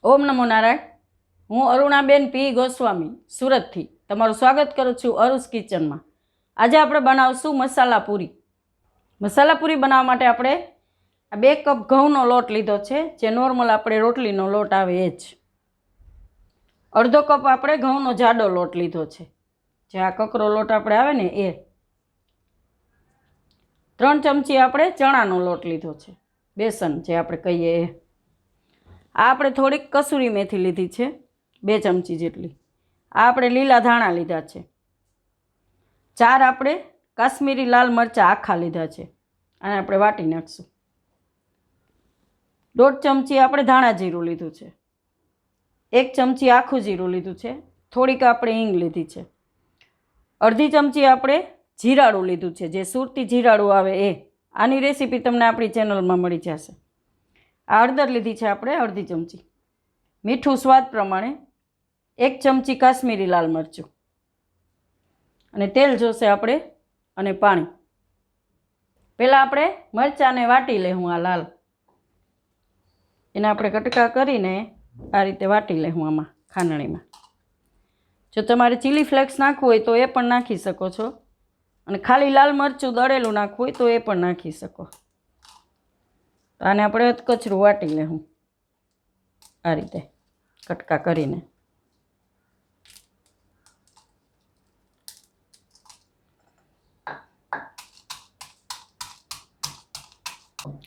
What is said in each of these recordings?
ઓમ નમો નારાયણ. હું અરુણાબેન પી ગોસ્વામી સુરતથી તમારું સ્વાગત કરું છું અરુસ કિચનમાં. આજે આપણે બનાવશું મસાલા પૂરી. મસાલા પૂરી બનાવવા માટે આપણે આ 2 કપ ઘઉંનો લોટ લીધો છે, જે નોર્મલ આપણે રોટલીનો લોટ આવે એ જ. અડધો કપ આપણે ઘઉંનો જાડો લોટ લીધો છે, જે આ કકરો લોટ આપણે આવે ને એ. 3 ચમચી આપણે ચણાનો લોટ લીધો છે, બેસન જે આપણે કહીએ એ. આ આપણે થોડીક કસૂરી મેથી લીધી છે, 2 ચમચી જેટલી. આ આપણે લીલા ધાણા લીધા છે. 4 આપણે કાશ્મીરી લાલ મરચાં આખા લીધા છે, આને આપણે વાટી નાખશું. 1.5 ચમચી આપણે ધાણા જીરું લીધું છે. 1 ચમચી આખું જીરું લીધું છે. થોડીક આપણે હિંગ લીધી છે. અડધી ચમચી આપણે જીરાળું લીધું છે, જે સુરતી જીરાળું આવે એ. આની રેસીપી તમને આપણી ચેનલમાં મળી જશે. આ હળદર લીધી છે આપણે અડધી ચમચી. મીઠું સ્વાદ પ્રમાણે. 1 ચમચી કાશ્મીરી લાલ મરચું. અને તેલ જોશે આપણે, અને પાણી. પહેલાં આપણે મરચાંને વાટી લેવું. આ લાલ એને આપણે કટકા કરીને આ રીતે વાટી લેવું આમાં ખાંડણીમાં. જો તમારે ચીલી ફ્લેક્સ નાખવું હોય તો એ પણ નાખી શકો છો, અને ખાલી લાલ મરચું દળેલું નાખવું હોય તો એ પણ નાખી શકો. આને આપણે કચરું વાટી લેવું આ રીતે કટકા કરીને.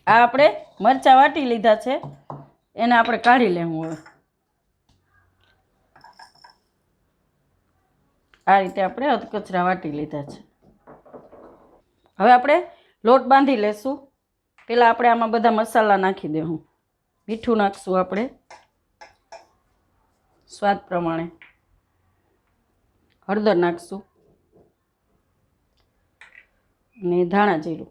આ આપણે મરચાં વાટી લીધા છે, એને આપણે કાઢી લેવું. હવે આ રીતે આપણે અધકચરા વાટી લીધા છે. હવે આપણે લોટ બાંધી લેશું. પહેલાં આપણે આમાં બધા મસાલા નાખી દેવું. મીઠું નાખશું આપણે સ્વાદ પ્રમાણે. હળદર નાખશું, અને ધાણા જીરું,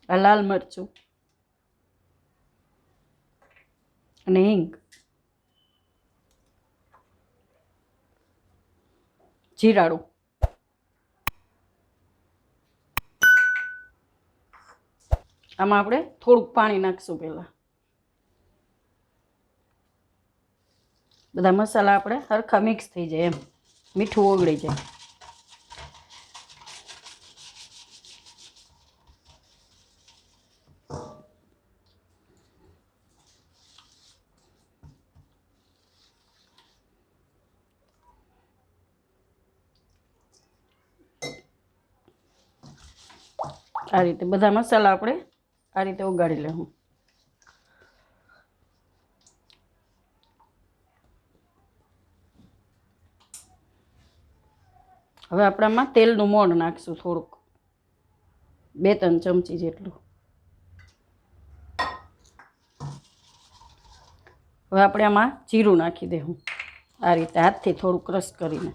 આ લાલ મરચું, અને હિંગ, જીરાળું. આમાં આપણે થોડુંક પાણી નાખશું. પહેલાં બધા મસાલા આપણે સરખા મિક્સ થઈ જાય એમ, મીઠું ઓગળી જાય. આ રીતે બધા મસાલા આપણે આ રીતે ઓગાળી લેવું. હવે આપણે આમાં તેલનું મોણ નાખશું થોડુંક, 2-3 ચમચી જેટલું. હવે આપણે આમાં જીરું નાખી દેવું આ રીતે હાથથી થોડું ક્રશ કરીને.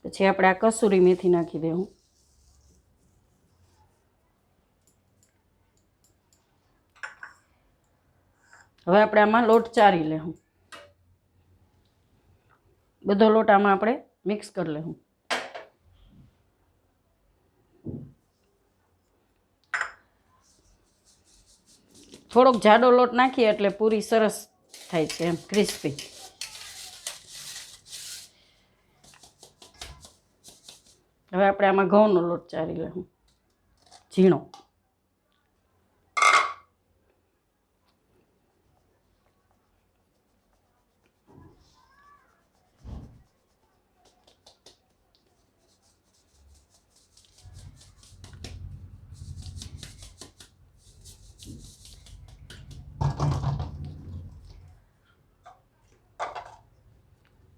પછી આપણે આ કસૂરી મેથી નાખી દેવું. હવે આપણે આમાં લોટ ચારી લેવું. બધો લોટ આમાં આપણે મિક્સ કરી લેવું. થોડોક જાડો લોટ નાખીએ એટલે પૂરી સરસ થાય છે એમ, ક્રિસ્પી. હવે આપણે આમાં ઘઉંનો લોટ ચારી લેવું, ઝીણો.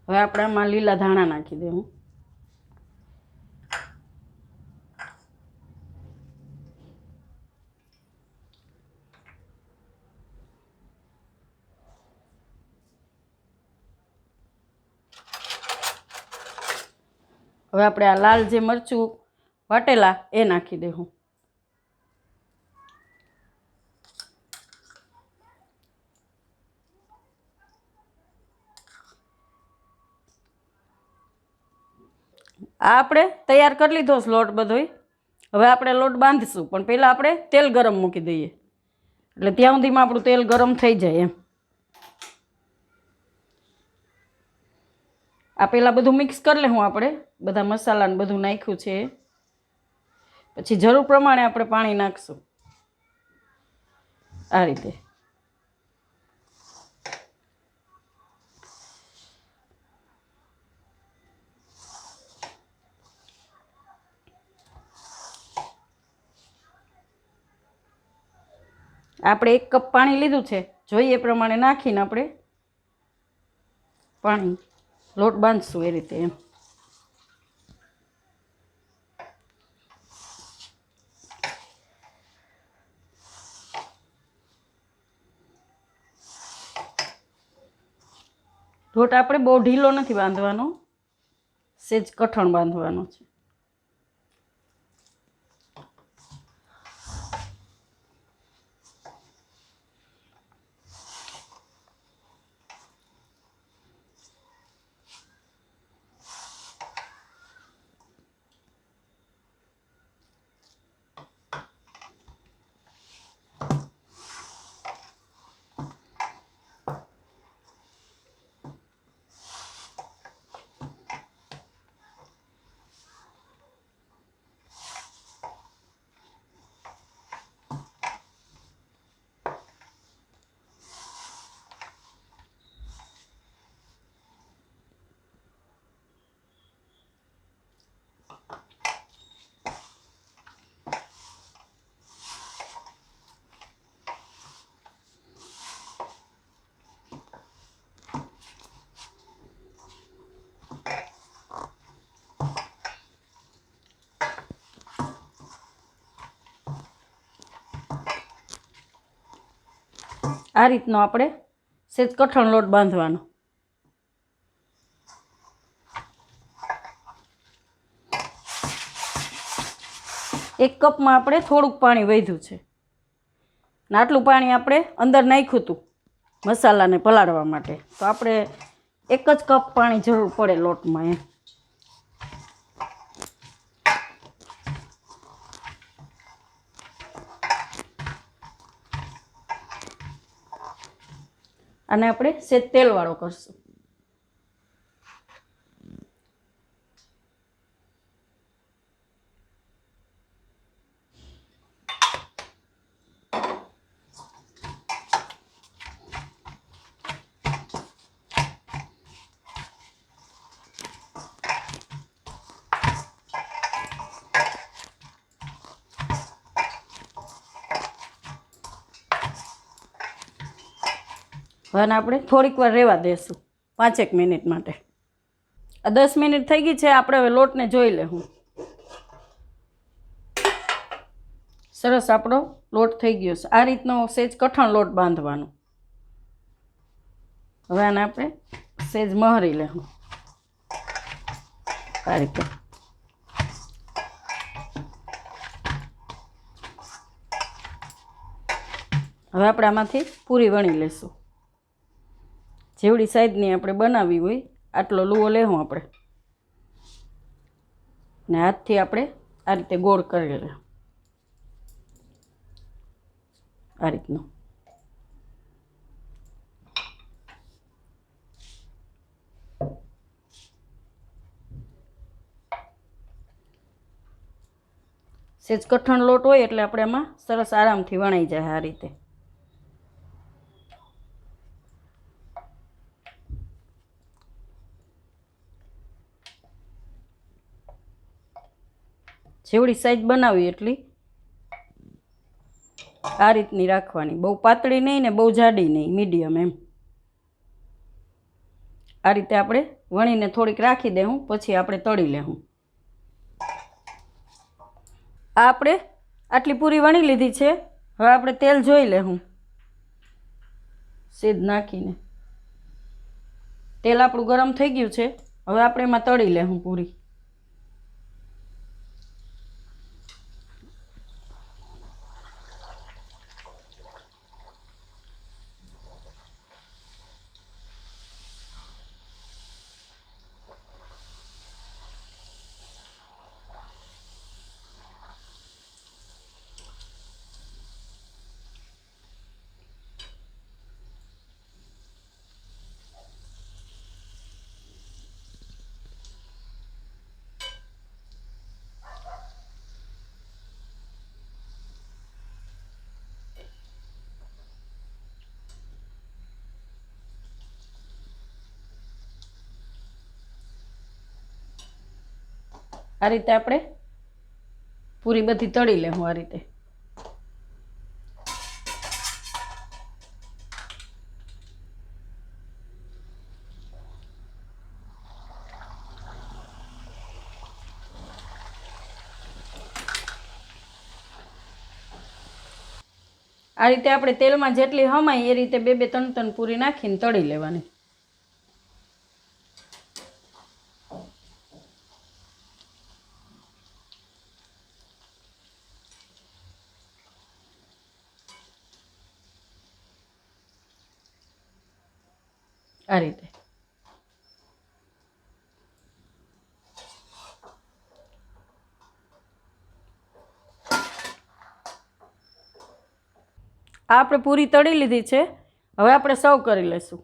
હવે આપણે આમાં લીલા ધાણા નાખી દેવું. હવે આપણે આ લાલ જે મરચું વાટેલા એ નાખી દેવું. આ આપણે તૈયાર કરી લીધો છે લોટ બધોય. હવે આપણે લોટ બાંધીશું, પણ પહેલાં આપણે તેલ ગરમ મૂકી દઈએ, એટલે ત્યાં સુધીમાં આપણું તેલ ગરમ થઈ જાય એમ. આ પહેલાં બધું મિક્સ કરી લેવું આપણે, બધા મસાલાને બધું નાખ્યું છે. પછી જરૂર પ્રમાણે આપણે પાણી નાખશું આ રીતે. આપણે 1 કપ પાણી લીધું છે, જોઈએ એ પ્રમાણે નાખીને આપણે પાણી લોટ બાંધશું એ રીતે એમ. લોટ આપણે બહુ ઢીલો નથી બાંધવાનો, સેજ કઠણ બાંધવાનો છે. આ રીતનો આપણે સેજ કઠણ લોટ બાંધવાનો. એક કપમાં આપણે થોડુંક પાણી વધ્યું છે, ને આટલું પાણી આપણે અંદર નાખ્યું હતું મસાલાને પલાળવા માટે, તો આપણે 1 જ કપ પાણી જરૂર પડે લોટમાં એમ. અને આપણે સેજ તેલવાળો કરશું. અને આપણે થોડીક વાર રહેવા દઈશું, 5 મિનિટ માટે. 10 મિનિટ થઈ ગઈ છે, આપણે હવે લોટને જોઈ લેવું. સરસ આપણો લોટ થઈ ગયો છે. આ રીતનો સેજ કઠણ લોટ બાંધવાનો. હવે આને આપણે સેજ મહરી લેવું આ રીતે. હવે આપણે આમાંથી પૂરી વણી લેશું. જેવડી સાઈઝની આપણે બનાવી હોય આટલો લુવો લેવું આપણે, ને હાથથી આપણે આ રીતે ગોળ કરી લે આ રીતનો. સેજ કઠણ લોટ હોય એટલે આપણે એમાં સરસ આરામથી વણાઈ જાય આ રીતે. જેવડી સાઈઝ બનાવી એટલી આ રીતની રાખવાની, બહુ પાતળી નહીં ને બહુ જાડી નહીં, મીડિયમ એમ. આ રીતે આપણે વણીને થોડીક રાખી દેવું, પછી આપણે તળી લેવું. આ આપણે આટલી પૂરી વણી લીધી છે. હવે આપણે તેલ જોઈ લેવું સેજ નાખીને. તેલ આપણું ગરમ થઈ ગયું છે. હવે આપણે એમાં તળી લેવું પૂરી. આ રીતે આપણે પૂરી બધી તળી લેવું આ રીતે. આ રીતે આપણે તેલમાં જેટલી હમાય એ રીતે 2-3 પૂરી નાખીને તળી લેવાની. આ રીતે આ આપણે પૂરી તળી લીધી છે. હવે આપણે સર્વ કરી લઈશું.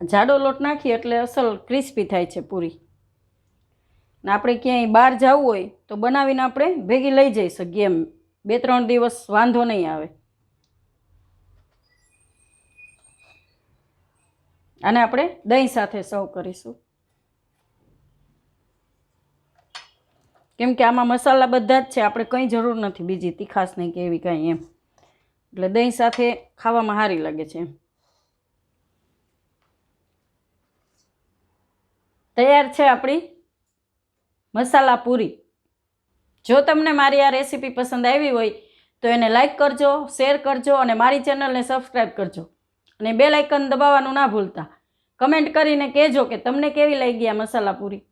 જાડો લોટ નાખીએ એટલે અસલ ક્રિસ્પી થાય છે પૂરી. ને આપણે ક્યાંય બહાર જવું હોય તો બનાવીને આપણે ભેગી લઈ જઈ શકીએ એમ. 2-3 દિવસ વાંધો નહીં આવે. આને આપણે દહીં સાથે સર્વ કરીશું. કેમ કે આમાં મસાલા બધા જ છે, આપણે કંઈ જરૂર નથી બીજી તીખાશ નહીં કે એવી કંઈ એમ. એટલે દહીં સાથે ખાવામાં સારી લાગે છે એમ. તૈયાર છે આપણી મસાલા પૂરી. જો તમને મારી આ રેસીપી પસંદ આવી હોય તો એને લાઈક કરજો, શેર કરજો અને મારી ચેનલને સબસ્ક્રાઈબ કરજો. અને બેલ આઇકન દબાવવાનું ના ભૂલતા. કમેન્ટ કરીને કહેજો કે તમને કેવી લાગી આ મસાલા પૂરી.